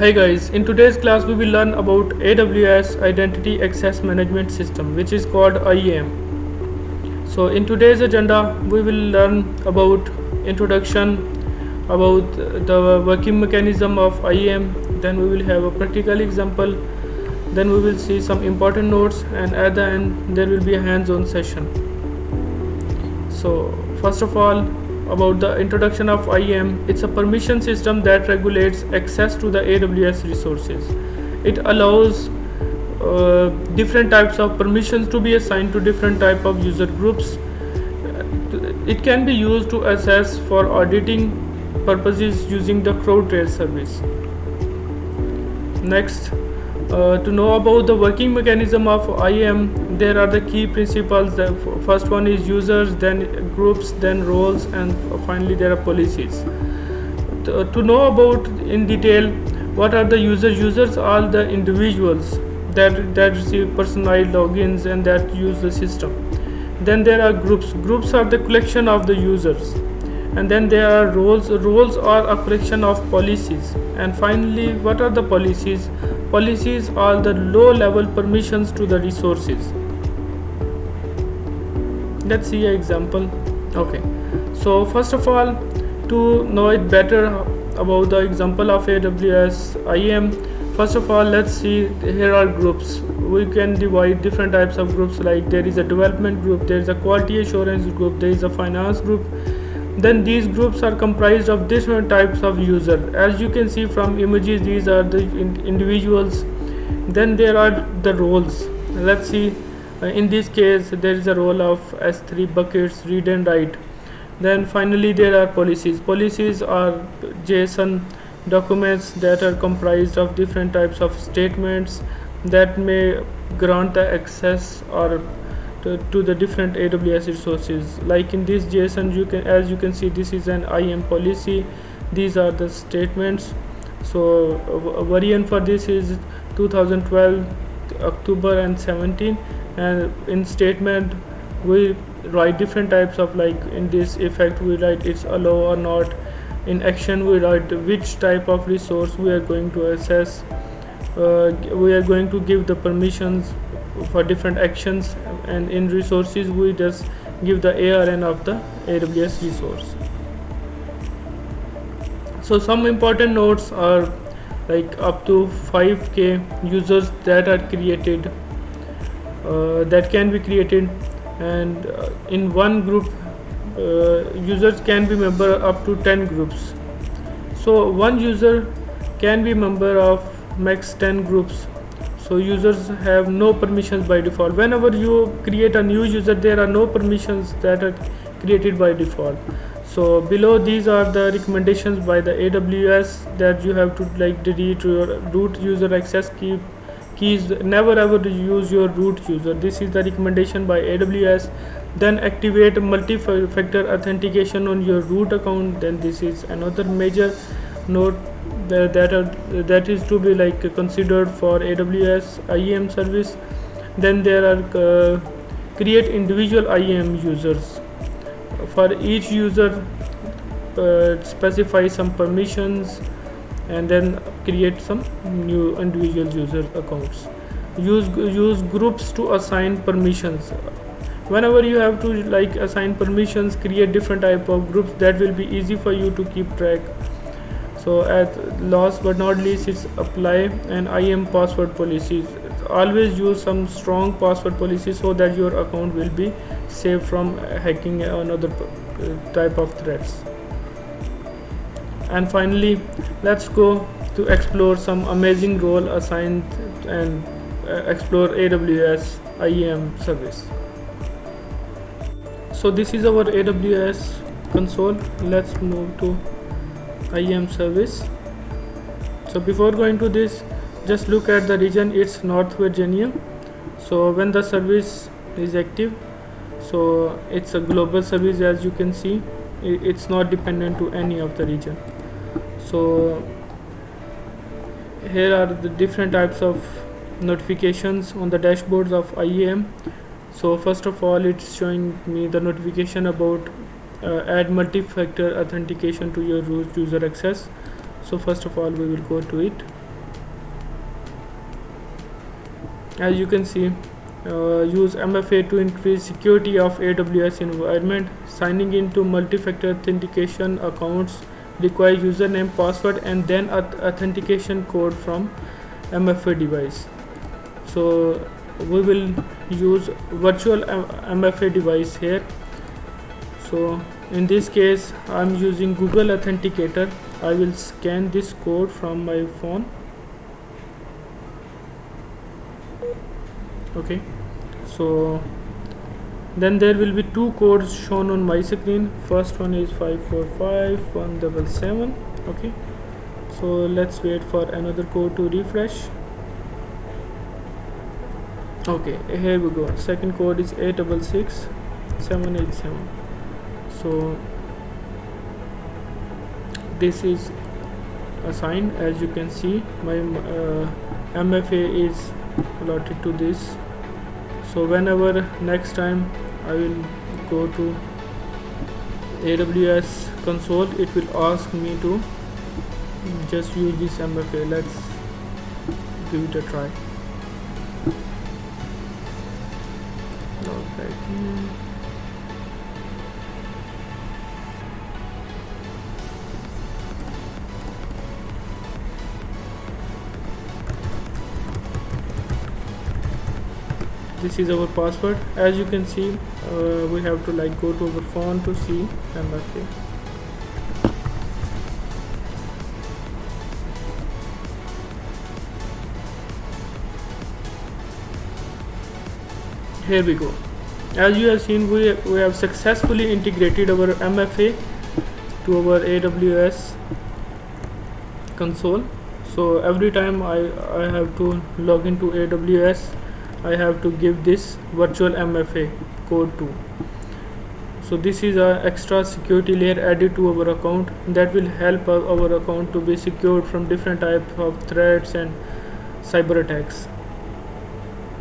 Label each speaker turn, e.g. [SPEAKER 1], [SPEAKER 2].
[SPEAKER 1] Hi guys, in today's class we will learn about AWS Identity Access Management System, which is called IAM. So in today's agenda we will learn about introduction, about the working mechanism of IAM, then we will have a practical example, then we will see some important notes, and at the end there will be a hands-on session. So first of all, about the introduction of IAM, it's a permission system that regulates access to the AWS resources. It allows different types of permissions to be assigned to different type of user groups. It can be used to access for auditing purposes using the CrowdTrace service. Next, to know about the working mechanism of IAM, there are the key principles. The first one is users, then groups, then roles, and finally there are policies. To know about in detail what are the users, users are the individuals that receive personalized logins and that use the system. Then there are groups. Groups are the collection of the users. And then there are roles. Roles are a collection of policies. And finally, what are the policies? Policies are the low level permissions to the resources. Let's see an example. Okay, so first of all, to know it better about the example of AWS IAM, first of all, let's see, here are groups. We can divide different types of groups, like there is a development group, there is a quality assurance group, there is a finance group. Then these groups are comprised of different types of user. As you can see from images, these are the individuals. Then there are the roles. Let's see, in this case there is a role of S3 buckets, read and write. Then finally there are policies. Policies are JSON documents that are comprised of different types of statements that may grant the access or to the different AWS resources. Like in this JSON, as you can see, this is an IAM policy. These are the statements. So a variant for this is 2012 October and 17. And in statement we write different types of, like in this effect we write it's allow or not. In action we write which type of resource we are going to access. We are going to give the permissions for different actions, and in resources we just give the ARN of the AWS resource. So some important notes are like up to 5k users that are created, that can be created, and in one group users can be member up to 10 groups. So one user can be member of max 10 groups. So users have no permissions by default. Whenever you create a new user, there are no permissions that are created by default. So below these are the recommendations by the AWS, that you have to like delete your root user access keys. Never ever use your root user. This is the recommendation by AWS. Then activate multi-factor authentication on your root account. Then this is another major note that is to be like considered for AWS IAM service. Then there are create individual IAM users. For each user specify some permissions and then create some new individual user accounts. Use groups to assign permissions. Whenever you have to like assign permissions, create different type of groups. That will be easy for you to keep track. So at last but not least is apply an IAM password policies. Always use some strong password policies so that your account will be safe from hacking another type of threats. And finally, let's go to explore some amazing role assigned and explore AWS IAM service. So this is our AWS console. Let's move to IAM service. So before going to this, just look at the region. It's North Virginia. So when the service is active, so it's a global service. As you can see, it's not dependent to any of the region. So here are the different types of notifications on the dashboards of IAM. So first of all, it's showing me the notification about add multi-factor authentication to your root user access. So first of all we will go to it. As you can see, use MFA to increase security of AWS environment. Signing into multi-factor authentication accounts require username, password, and then authentication code from MFA device. So we will use virtual MFA device here. So in this case, I'm using Google Authenticator. I will scan this code from my phone. Okay, so then there will be two codes shown on my screen. First one is 545177. Okay, so let's wait for another code to refresh. Okay, here we go. Second code is 866787. So this is assigned. As you can see, my MFA is allotted to this. So whenever next time I will go to AWS console, it will ask me to just use this MFA. Let's give it a try. Log back in. This is our password. As you can see, we have to go to our phone to see MFA. Here we go. As you have seen, we have successfully integrated our MFA to our AWS console. So every time I have to log into AWS, I have to give this virtual MFA code to. So this is an extra security layer added to our account that will help our account to be secured from different types of threats and cyber attacks.